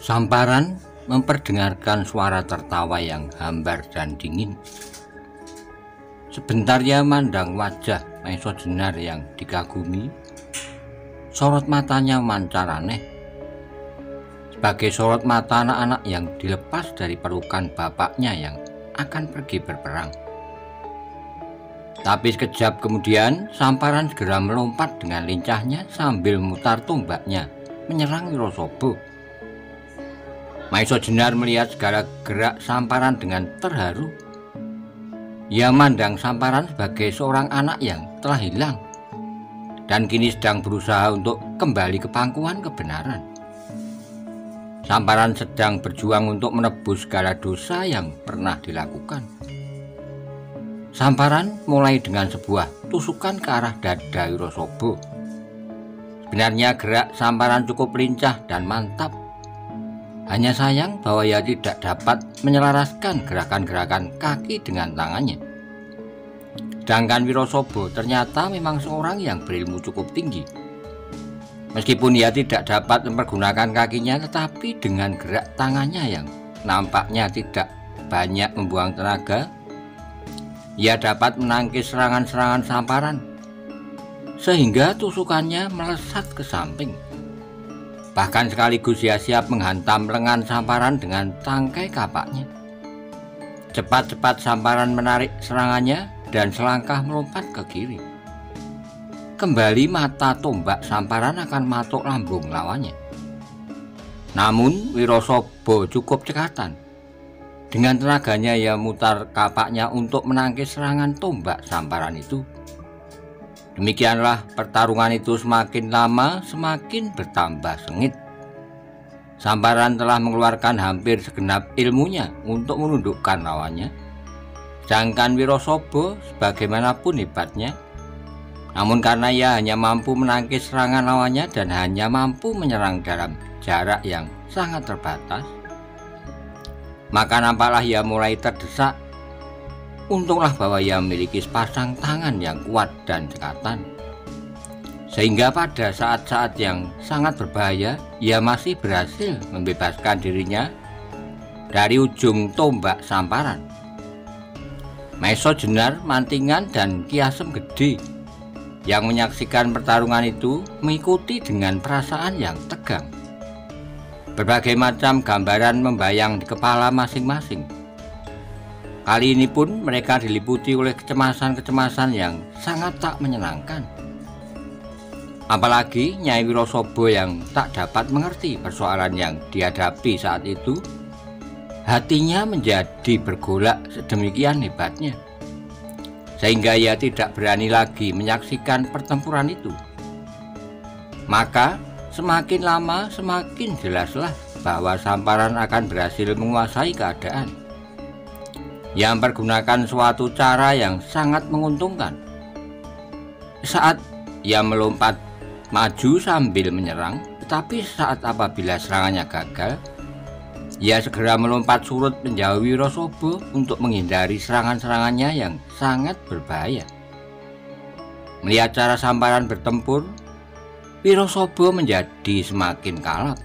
Samparan memperdengarkan suara tertawa yang hambar dan dingin. Sebentar ia mandang wajah Maiso Jenar yang dikagumi. Sorot matanya mancar aneh, sebagai sorot mata anak-anak yang dilepas dari pelukan bapaknya yang akan pergi berperang. Tapi sekejap kemudian Samparan segera melompat dengan lincahnya sambil memutar tombaknya menyerang Wirosobo. Maiso Jenar melihat segala gerak Samparan dengan terharu. Ia mandang Samparan sebagai seorang anak yang telah hilang dan kini sedang berusaha untuk kembali ke pangkuan kebenaran. Samparan sedang berjuang untuk menebus segala dosa yang pernah dilakukan. Samparan mulai dengan sebuah tusukan ke arah dada Wirosobo. Sebenarnya gerak Samparan cukup lincah dan mantap. Hanya sayang bahwa ia tidak dapat menyelaraskan gerakan-gerakan kaki dengan tangannya. Sedangkan Wirosobo ternyata memang seorang yang berilmu cukup tinggi. Meskipun ia tidak dapat mempergunakan kakinya, tetapi dengan gerak tangannya yang nampaknya tidak banyak membuang tenaga, ia dapat menangkis serangan-serangan Samparan, sehingga tusukannya melesat ke samping. Bahkan sekaligus ia siap menghantam lengan Samparan dengan tangkai kapaknya. Cepat-cepat Samparan menarik serangannya dan selangkah melompat ke kiri. Kembali mata tombak Samparan akan matuk lambung lawannya. Namun Wirosobo cukup cekatan. Dengan tenaganya ia mutar kapaknya untuk menangkis serangan tombak Samparan itu. Demikianlah pertarungan itu semakin lama semakin bertambah sengit. Samparan telah mengeluarkan hampir segenap ilmunya untuk menundukkan lawannya. Sedangkan Wirosobo sebagaimanapun hebatnya, namun karena ia hanya mampu menangkis serangan lawannya dan hanya mampu menyerang dalam jarak yang sangat terbatas, maka nampaklah ia mulai terdesak. Untunglah bahwa ia memiliki sepasang tangan yang kuat dan cekatan, sehingga pada saat-saat yang sangat berbahaya ia masih berhasil membebaskan dirinya dari ujung tombak Samparan. Maiso Jenar, Mantingan, dan Ki Asem Gede yang menyaksikan pertarungan itu mengikuti dengan perasaan yang tegang. Berbagai macam gambaran membayang di kepala masing-masing. Kali ini pun mereka diliputi oleh kecemasan-kecemasan yang sangat tak menyenangkan. Apalagi Nyai Wirosobo yang tak dapat mengerti persoalan yang dihadapi saat itu. Hatinya menjadi bergolak sedemikian hebatnya, sehingga ia tidak berani lagi menyaksikan pertempuran itu. Maka semakin lama semakin jelaslah bahwa Samparan akan berhasil menguasai keadaan. Ia mempergunakan suatu cara yang sangat menguntungkan. Saat ia melompat maju sambil menyerang, tetapi saat apabila serangannya gagal, ia segera melompat surut menjauhi Wirosobo untuk menghindari serangan-serangannya yang sangat berbahaya. Melihat cara Samparan bertempur, Wirosobo menjadi semakin kalap.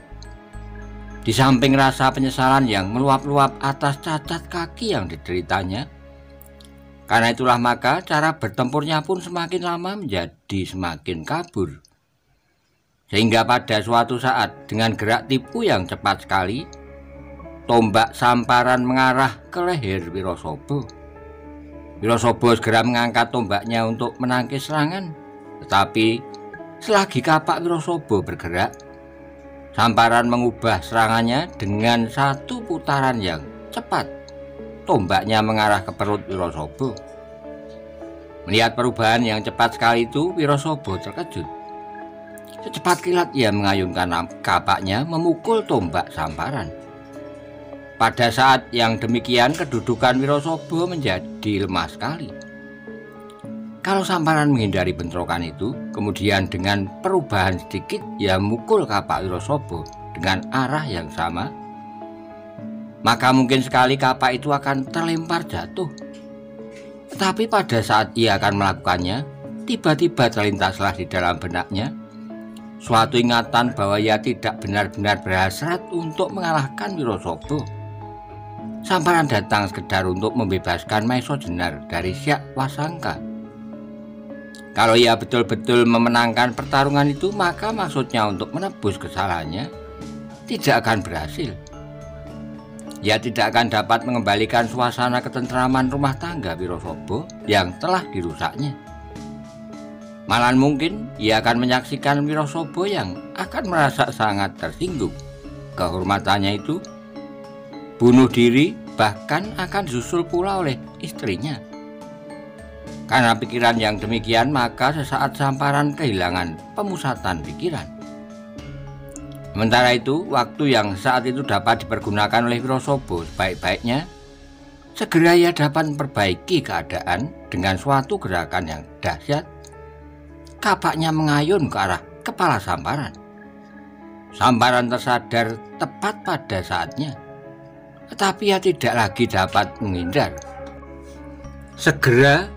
Di samping rasa penyesalan yang meluap-luap atas cacat kaki yang dideritanya, karena itulah maka cara bertempurnya pun semakin lama menjadi semakin kabur. Sehingga pada suatu saat dengan gerak tipu yang cepat sekali, tombak Samparan mengarah ke leher Wirosobo. Wirosobo segera mengangkat tombaknya untuk menangkis serangan, tetapi selagi kapak Wirosobo bergerak, Samparan mengubah serangannya dengan satu putaran yang cepat. Tombaknya mengarah ke perut Wirosobo. Melihat perubahan yang cepat sekali itu, Wirosobo terkejut. Secepat kilat ia mengayunkan kapaknya memukul tombak Samparan. Pada saat yang demikian, kedudukan Wirosobo menjadi lemah sekali. Kalau Samparan menghindari bentrokan itu, kemudian dengan perubahan sedikit ia memukul kapak Wirosobo dengan arah yang sama, maka mungkin sekali kapak itu akan terlempar jatuh. Tetapi pada saat ia akan melakukannya, tiba-tiba terlintaslah di dalam benaknya Suatu ingatan bahwa ia tidak benar-benar berhasrat untuk mengalahkan Wirosobo. Samparan datang sekedar untuk membebaskan Maesa Jenar dari Syak Wasangka. Kalau ia betul-betul memenangkan pertarungan itu, maka maksudnya untuk menebus kesalahannya tidak akan berhasil. Ia tidak akan dapat mengembalikan suasana ketentraman rumah tangga Wirosobo yang telah dirusaknya. Malah mungkin ia akan menyaksikan Wirosobo yang akan merasa sangat tersinggung. Kehormatannya itu bunuh diri, bahkan akan disusul pula oleh istrinya. Karena pikiran yang demikian, maka sesaat Samparan kehilangan pemusatan pikiran. Sementara itu, waktu yang saat itu dapat dipergunakan oleh Wirosobo sebaik-baiknya, segera ia dapat memperbaiki keadaan dengan suatu gerakan yang dahsyat. Kapaknya mengayun ke arah kepala Samparan. Samparan tersadar tepat pada saatnya, tetapi ia tidak lagi dapat menghindar. Segera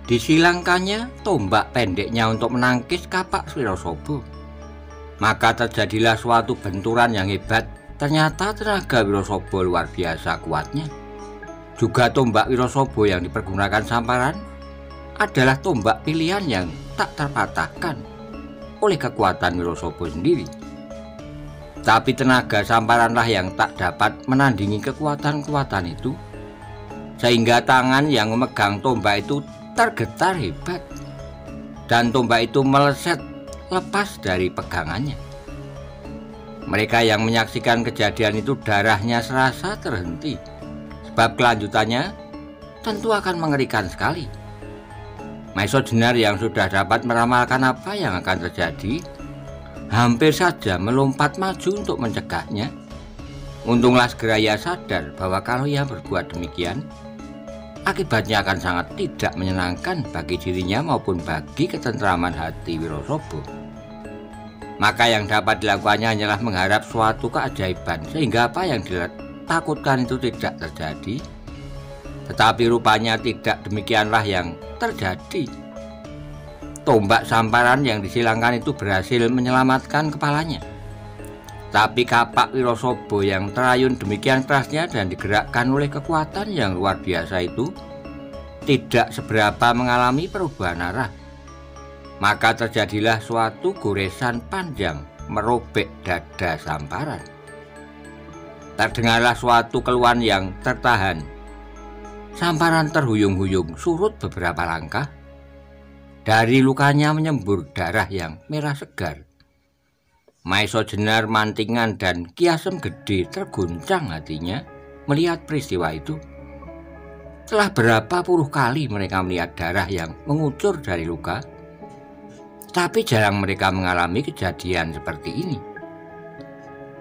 disilangkannya tombak pendeknya untuk menangkis kapak Wirosobo. Maka terjadilah suatu benturan yang hebat. Ternyata tenaga Wirosobo luar biasa kuatnya. Juga tombak Wirosobo yang dipergunakan Samparan adalah tombak pilihan yang tak terpatahkan oleh kekuatan Wirosobo sendiri. Tapi tenaga Samparanlah yang tak dapat menandingi kekuatan-kekuatan itu, sehingga tangan yang memegang tombak itu tergetar hebat, dan tombak itu meleset lepas dari pegangannya. Mereka yang menyaksikan kejadian itu darahnya serasa terhenti, sebab kelanjutannya tentu akan mengerikan sekali. Maesa Jenar yang sudah dapat meramalkan apa yang akan terjadi, hampir saja melompat maju untuk mencegahnya. Untunglah segera ia sadar bahwa kalau ia berbuat demikian, akibatnya akan sangat tidak menyenangkan bagi dirinya maupun bagi ketentraman hati Wirosobo. Maka yang dapat dilakukannya hanyalah mengharap suatu keajaiban sehingga apa yang ditakutkan itu tidak terjadi. Tetapi rupanya tidak demikianlah yang terjadi. Tombak Samparan yang disilangkan itu berhasil menyelamatkan kepalanya. Tapi kapak Wirosobo yang terayun demikian kerasnya dan digerakkan oleh kekuatan yang luar biasa itu tidak seberapa mengalami perubahan arah. Maka terjadilah suatu goresan panjang merobek dada Samparan. Terdengarlah suatu keluhan yang tertahan. Samparan terhuyung-huyung surut beberapa langkah. Dari lukanya menyembur darah yang merah segar. Maesa Jenar, Mantingan, dan Ki Asem Gede terguncang hatinya melihat peristiwa itu. Telah berapa puluh kali mereka melihat darah yang mengucur dari luka, tapi jarang mereka mengalami kejadian seperti ini.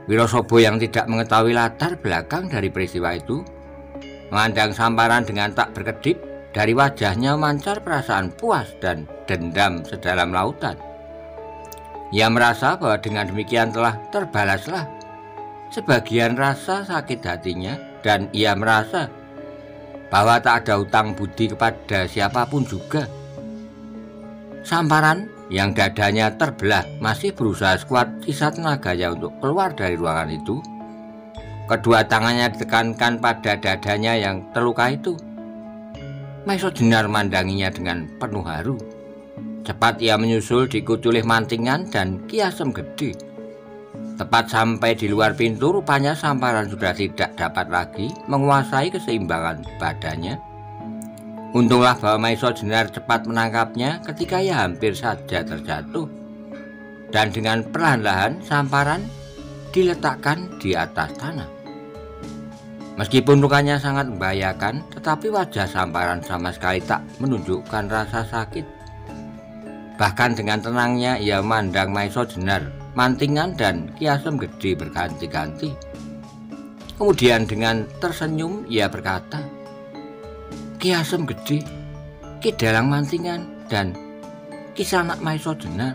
Wirosobo yang tidak mengetahui latar belakang dari peristiwa itu memandang Samparan dengan tak berkedip. Dari wajahnya memancar perasaan puas dan dendam sedalam lautan. Ia merasa bahwa dengan demikian telah terbalaslah sebagian rasa sakit hatinya, dan ia merasa bahwa tak ada hutang budi kepada siapapun juga. Samparan yang dadanya terbelah masih berusaha sekuat sisa tenaganya untuk keluar dari ruangan itu. Kedua tangannya ditekankan pada dadanya yang terluka itu. Maesa Jenar mandanginya dengan penuh haru. Cepat ia menyusul diikuti oleh Mantingan dan Ki Asem Gede. Tepat sampai di luar pintu, rupanya Samparan sudah tidak dapat lagi menguasai keseimbangan badannya. Untunglah bahwa Maesa Jenar cepat menangkapnya ketika ia hampir saja terjatuh. Dan dengan perlahan-lahan Samparan diletakkan di atas tanah. Meskipun lukanya sangat membahayakan, tetapi wajah Samparan sama sekali tak menunjukkan rasa sakit. Bahkan dengan tenangnya ia memandang Maesa Jenar, Mantingan, dan Ki Asem Gede berganti-ganti. Kemudian dengan tersenyum ia berkata, "Ki Asem Gede, Ki Dalang Mantingan, dan Ki Sanak Maesa Jenar,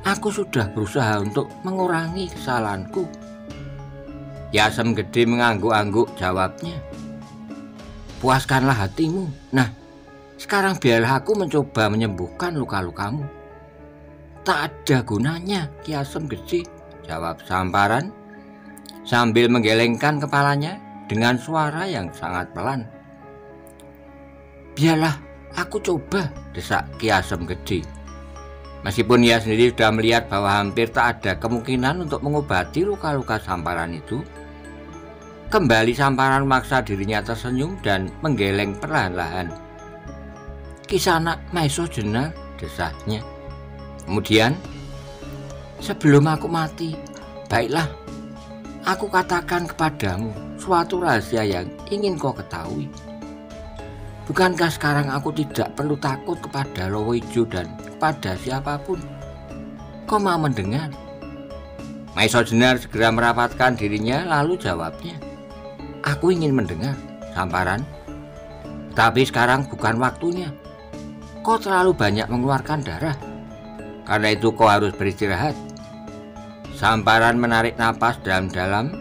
aku sudah berusaha untuk mengurangi kesalahanku." Ki Asem Gede mengangguk-angguk jawabnya, "Puaskanlah hatimu. Nah, sekarang biarlah aku mencoba menyembuhkan luka-lukamu." Tak ada gunanya, Ki Asem Gedhi, jawab Samparan sambil menggelengkan kepalanya dengan suara yang sangat pelan. Biarlah aku coba, desak Ki Asem Gedhi. Meskipun ia sendiri sudah melihat bahwa hampir tak ada kemungkinan untuk mengobati luka-luka Samparan itu, kembali Samparan memaksa dirinya tersenyum dan menggeleng perlahan-lahan. Kisanak Maesa Jenar, desahnya. Kemudian, sebelum aku mati, baiklah, aku katakan kepadamu suatu rahasia yang ingin kau ketahui. Bukankah sekarang aku tidak perlu takut kepada Lowo Ijo dan kepada siapapun? Kau mau mendengar? Maesa Jenar segera merapatkan dirinya lalu jawabnya. Aku ingin mendengar, Samparan. Tapi sekarang bukan waktunya. Kau terlalu banyak mengeluarkan darah. Karena itu kau harus beristirahat. Samparan menarik napas dalam-dalam.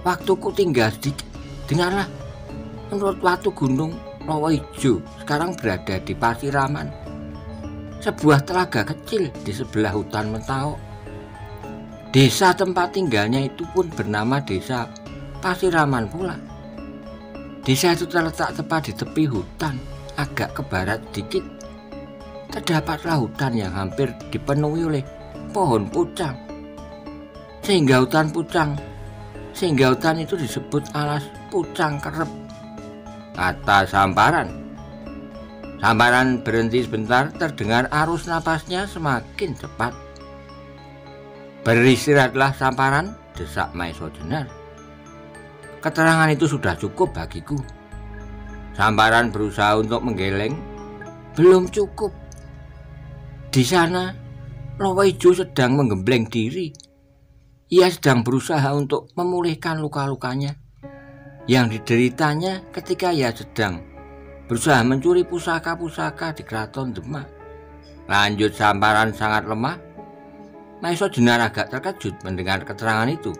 Waktuku tinggal sedikit. Dengarlah. Menurut Watu Gunung Lowo Ijo sekarang berada di Pasiraman, sebuah telaga kecil di sebelah hutan Mentawok. Desa tempat tinggalnya itu pun bernama Desa Pasiraman pula. Desa itu terletak tepat di tepi hutan, agak ke barat sedikit. Terdapatlah hutan yang hampir dipenuhi oleh pohon pucang. Sehingga hutan itu disebut alas pucang kerep, kata Samparan. Samparan berhenti sebentar, terdengar arus napasnya semakin cepat. Beristirahatlah Samparan, desak Maesa Jenar. Keterangan itu sudah cukup bagiku. Samparan berusaha untuk menggeleng. Belum cukup. Di sana, Lowo Ijo sedang menggembleng diri. Ia sedang berusaha untuk memulihkan luka-lukanya yang dideritanya ketika ia sedang berusaha mencuri pusaka-pusaka di Keraton Demak. Lanjut Samparan sangat lemah. Maesa Jenar agak terkejut mendengar keterangan itu.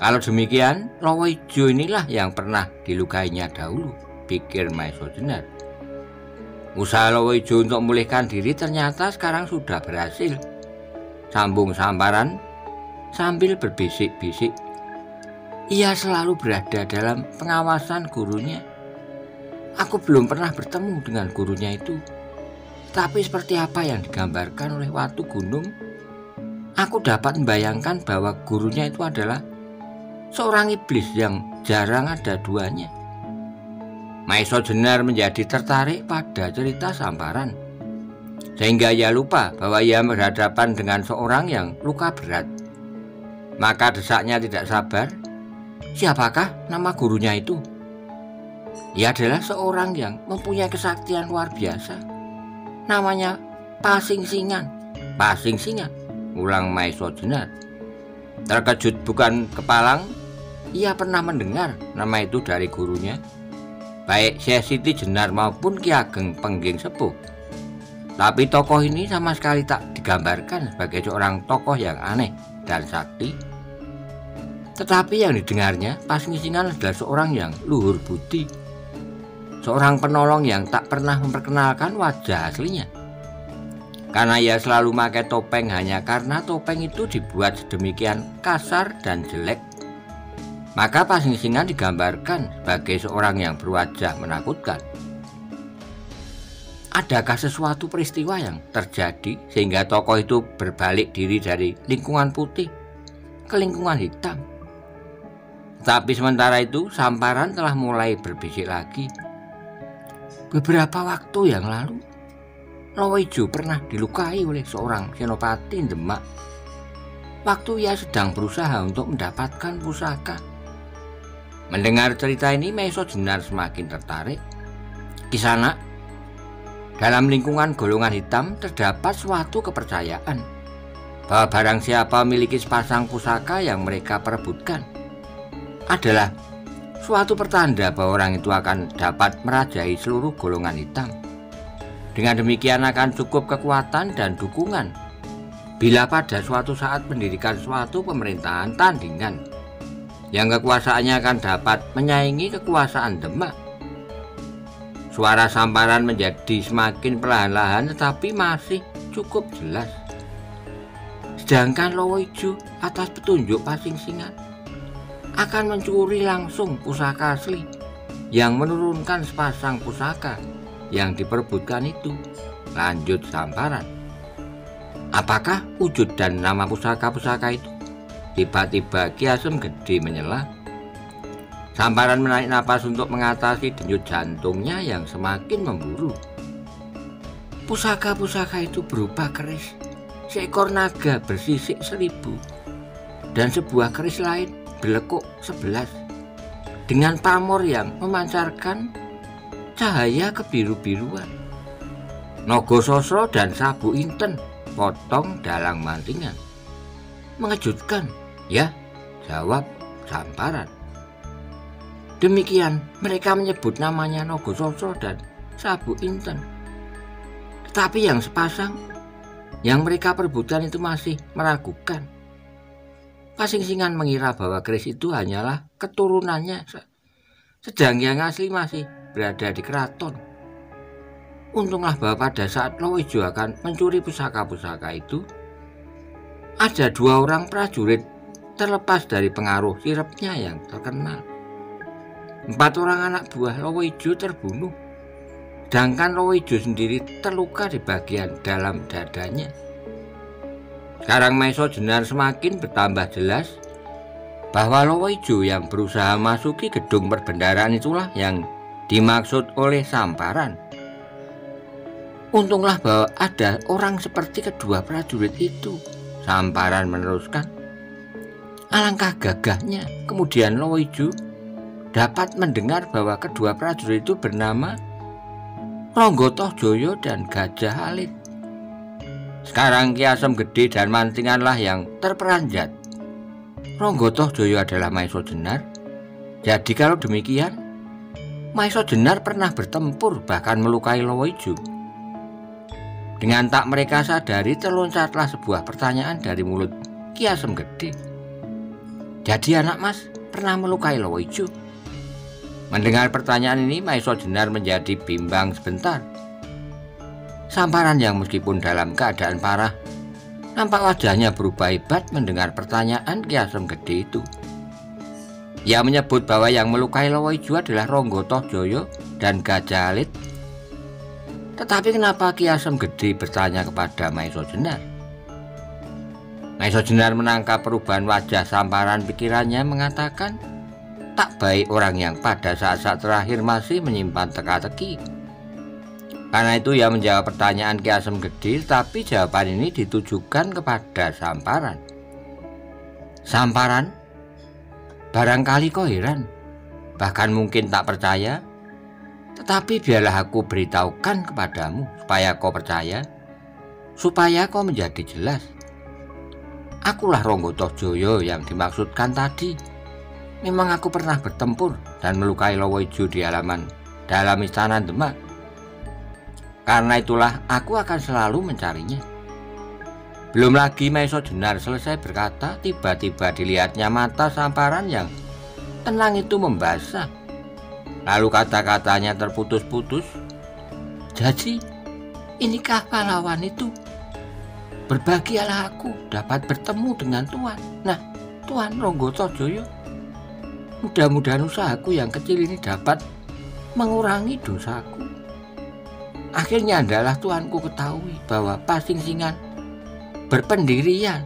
Kalau demikian, Lowo Ijo inilah yang pernah dilukainya dahulu, pikir Maesa Jenar. Usaha Lowo Ijo untuk memulihkan diri ternyata sekarang sudah berhasil, sambung Samparan sambil berbisik-bisik. Ia selalu berada dalam pengawasan gurunya. Aku belum pernah bertemu dengan gurunya itu, tapi seperti apa yang digambarkan oleh Watu Gunung, aku dapat membayangkan bahwa gurunya itu adalah seorang iblis yang jarang ada duanya. Maesa Jenar menjadi tertarik pada cerita Samparan, sehingga ia lupa bahwa ia berhadapan dengan seorang yang luka berat. Maka desaknya tidak sabar. Siapakah nama gurunya itu? Ia adalah seorang yang mempunyai kesaktian luar biasa. Namanya Pasingsingan. Pasingsingan, ulang Maesa Jenar. Terkejut bukan kepalang, ia pernah mendengar nama itu dari gurunya, baik Syekh Siti Jenar maupun Ki Ageng Pengging Sepuh. Tapi tokoh ini sama sekali tak digambarkan sebagai seorang tokoh yang aneh dan sakti. Tetapi yang didengarnya, Pasingsingan adalah seorang yang luhur budi, seorang penolong yang tak pernah memperkenalkan wajah aslinya. Karena ia selalu memakai topeng hanya karena topeng itu dibuat sedemikian kasar dan jelek, maka Pasingsingan digambarkan sebagai seorang yang berwajah menakutkan. Adakah sesuatu peristiwa yang terjadi sehingga tokoh itu berbalik diri dari lingkungan putih ke lingkungan hitam? Tapi sementara itu Samparan telah mulai berbisik lagi. Beberapa waktu yang lalu, Lowo Ijo pernah dilukai oleh seorang senopati Demak waktu ia sedang berusaha untuk mendapatkan pusaka. Mendengar cerita ini, Maesa Jenar semakin tertarik. Kisanak, dalam lingkungan golongan hitam terdapat suatu kepercayaan bahwa barang siapa memiliki sepasang pusaka yang mereka perebutkan adalah suatu pertanda bahwa orang itu akan dapat merajai seluruh golongan hitam. Dengan demikian akan cukup kekuatan dan dukungan bila pada suatu saat mendirikan suatu pemerintahan tandingan yang kekuasaannya akan dapat menyaingi kekuasaan Demak. Suara Samparan menjadi semakin perlahan-lahan tetapi masih cukup jelas. Sedangkan Lowo Ijo atas petunjuk Pasingsingan akan mencuri langsung pusaka asli yang menurunkan sepasang pusaka yang diperebutkan itu. Lanjut Samparan. Apakah wujud dan nama pusaka-pusaka itu? Tiba-tiba Ki Asem Gede menyela. Samparan menarik napas untuk mengatasi denyut jantungnya yang semakin memburu. Pusaka-pusaka itu berupa keris, seekor naga bersisik 1000, dan sebuah keris lain berlekuk 11 dengan pamor yang memancarkan cahaya kebiru-biruan. Nogo Sosro dan Sabu Inten potong dalang mantingan. Mengejutkan, ya, jawab Samparan. Demikian mereka menyebut namanya Nogo Sosro dan Sabu Inten. Tetapi yang sepasang yang mereka perebutkan itu masih meragukan. Pasingsingan mengira bahwa keris itu hanyalah keturunannya, sedang yang asli masih berada di keraton. Untunglah bahwa pada saat Lowo Ijo akan mencuri pusaka-pusaka itu, ada 2 orang prajurit terlepas dari pengaruh sirepnya yang terkenal. 4 orang anak buah Lowo Ijo terbunuh, sedangkan Lowo Ijo sendiri terluka di bagian dalam dadanya. Sekarang Maiso Jenar semakin bertambah jelas bahwa Lowo Ijo yang berusaha masuki gedung perbendaharaan itulah yang dimaksud oleh Samparan. Untunglah bahwa ada orang seperti kedua prajurit itu, Samparan meneruskan. Alangkah gagahnya kemudian Lowo Ijo dapat mendengar bahwa kedua prajurit itu bernama Ronggo Tohjoyo dan Gajah Alit. Sekarang Ki Asem Gede dan Mantinganlah yang terperanjat. Ronggo Tohjoyo adalah Maiso Jenar. Jadi kalau demikian, Maiso Jenar pernah bertempur bahkan melukai Lowo Ijo. Dengan tak mereka sadari terloncatlah sebuah pertanyaan dari mulut Ki Asem Gede. Jadi anak mas pernah melukai Lowo Ijo? Mendengar pertanyaan ini, Maiso Jenar menjadi bimbang sebentar. Samparan yang meskipun dalam keadaan parah, nampak wajahnya berubah hebat mendengar pertanyaan Ki Asem Gede itu. Ia menyebut bahwa yang melukai Lowo Ijo adalah Ronggo Tohjoyo dan Gajah Alit. Tetapi kenapa Ki Asem Gede bertanya kepada Maiso Jenar? Maiso Jenar menangkap perubahan wajah Samparan, pikirannya mengatakan tak baik orang yang pada saat-saat terakhir masih menyimpan teka-teki. Karena itu ia menjawab pertanyaan Ki Asem Gede, tapi jawaban ini ditujukan kepada Samparan. Samparan, barangkali kau heran, bahkan mungkin tak percaya, tetapi biarlah aku beritahukan kepadamu supaya kau percaya, supaya kau menjadi jelas. Akulah Ronggo Tohjoyo yang dimaksudkan tadi. Memang aku pernah bertempur dan melukai Lowo Ijo di halaman dalam istana Demak. Karena itulah aku akan selalu mencarinya. Belum lagi Maiso Jenar selesai berkata, tiba-tiba dilihatnya mata Samparan yang tenang itu membasah. Lalu kata-katanya terputus-putus. Jadi, inikah pahlawan itu? Berbahagialah aku dapat bertemu dengan Tuan. Nah, Tuan Ronggo Tohjoyo, mudah-mudahan usahaku yang kecil ini dapat mengurangi dosaku. Akhirnya adalah tuanku ketahui bahwa Pasingsingan berpendirian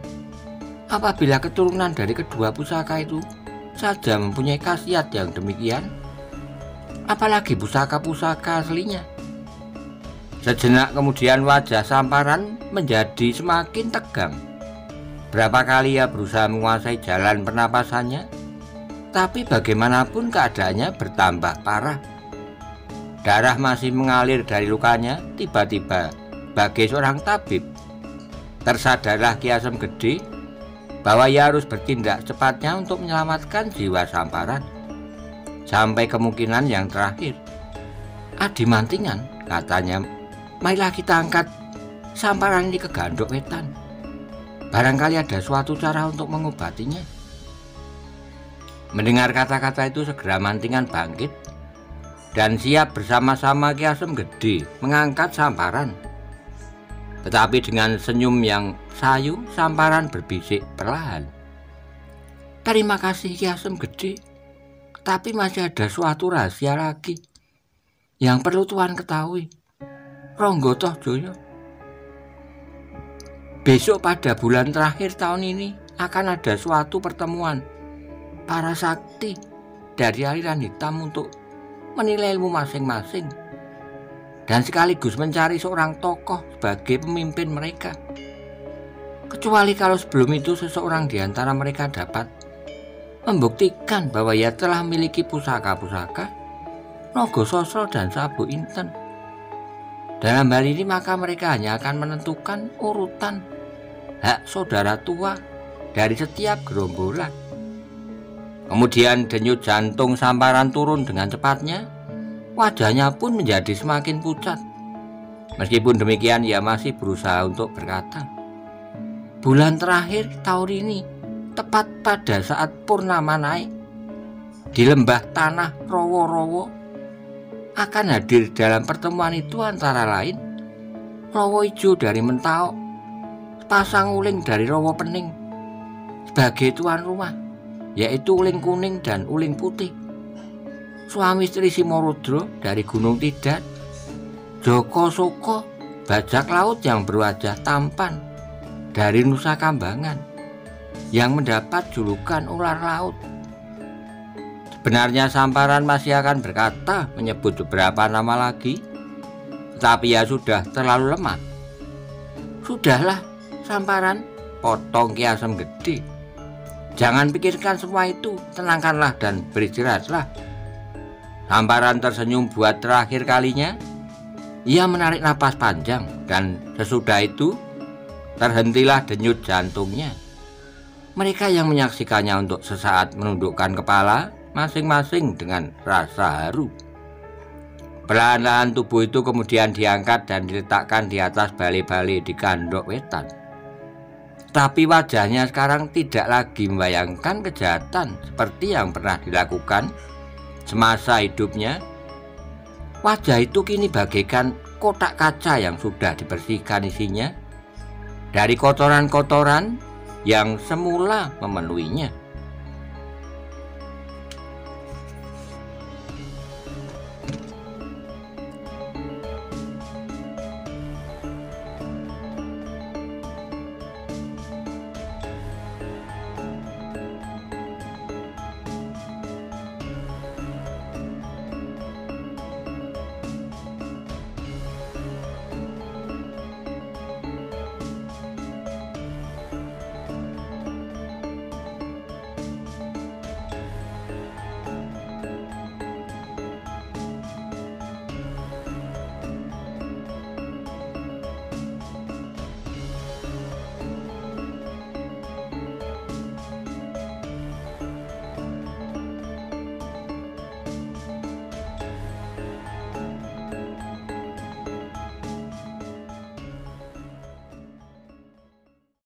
apabila keturunan dari kedua pusaka itu saja mempunyai khasiat yang demikian, apalagi pusaka-pusaka aslinya. Sejenak kemudian wajah Samparan menjadi semakin tegang. Berapa kali ia berusaha menguasai jalan pernapasannya, tapi bagaimanapun keadaannya bertambah parah. Darah masih mengalir dari lukanya. Tiba-tiba, sebagai seorang tabib, tersadarlah Ki Asem Gede bahwa ia harus bertindak cepatnya untuk menyelamatkan jiwa Samparan. Sampai kemungkinan yang terakhir. Adi Mantingan, katanya, marilah kita angkat Samparan ini ke Gandok Wetan. Barangkali ada suatu cara untuk mengobatinya. Mendengar kata-kata itu, segera Mantingan bangkit dan siap bersama-sama Ki Asem Gede mengangkat Samparan. Tetapi dengan senyum yang sayu, Samparan berbisik perlahan. "Terima kasih Ki Asem Gede, tapi masih ada suatu rahasia lagi yang perlu Tuan ketahui. Ronggo Toh Joyo, besok pada bulan terakhir tahun ini akan ada suatu pertemuan para sakti dari aliran hitam untuk menilai ilmu masing-masing dan sekaligus mencari seorang tokoh sebagai pemimpin mereka. Kecuali kalau sebelum itu seseorang di antara mereka dapat membuktikan bahwa ia telah memiliki pusaka-pusaka, Naga Sasra dan Sabuk Inten. Dalam hal ini maka mereka hanya akan menentukan urutan hak saudara tua dari setiap gerombolan." Kemudian denyut jantung Samparan turun dengan cepatnya. Wajahnya pun menjadi semakin pucat. Meskipun demikian ia masih berusaha untuk berkata, "Bulan terakhir tahun ini, tepat pada saat purnama naik, di lembah tanah Rowo-Rowo, akan hadir dalam pertemuan itu antara lain Rowo Ijo dari Mentao, sepasang uling dari Rowo Pening sebagai tuan rumah, yaitu uling kuning dan uling putih, suami istri Simorodro dari Gunung Tidat, Joko Soko, bajak laut yang berwajah tampan dari Nusa Kambangan, yang mendapat julukan ular laut." Sebenarnya Samparan masih akan berkata menyebut beberapa nama lagi, tetapi ia sudah terlalu lemah. "Sudahlah Samparan," potong Ki Asem Gede. "Jangan pikirkan semua itu, tenangkanlah dan beristirahatlah." Samparan tersenyum buat terakhir kalinya. Ia menarik napas panjang dan sesudah itu terhentilah denyut jantungnya. Mereka yang menyaksikannya untuk sesaat menundukkan kepala masing-masing dengan rasa haru. Perlahan-lahan tubuh itu kemudian diangkat dan diletakkan di atas bale-bale di Gandok Wetan. Tapi wajahnya sekarang tidak lagi membayangkan kejahatan seperti yang pernah dilakukan semasa hidupnya. Wajah itu kini bagaikan kotak kaca yang sudah dibersihkan isinya dari kotoran-kotoran yang semula memenuhinya.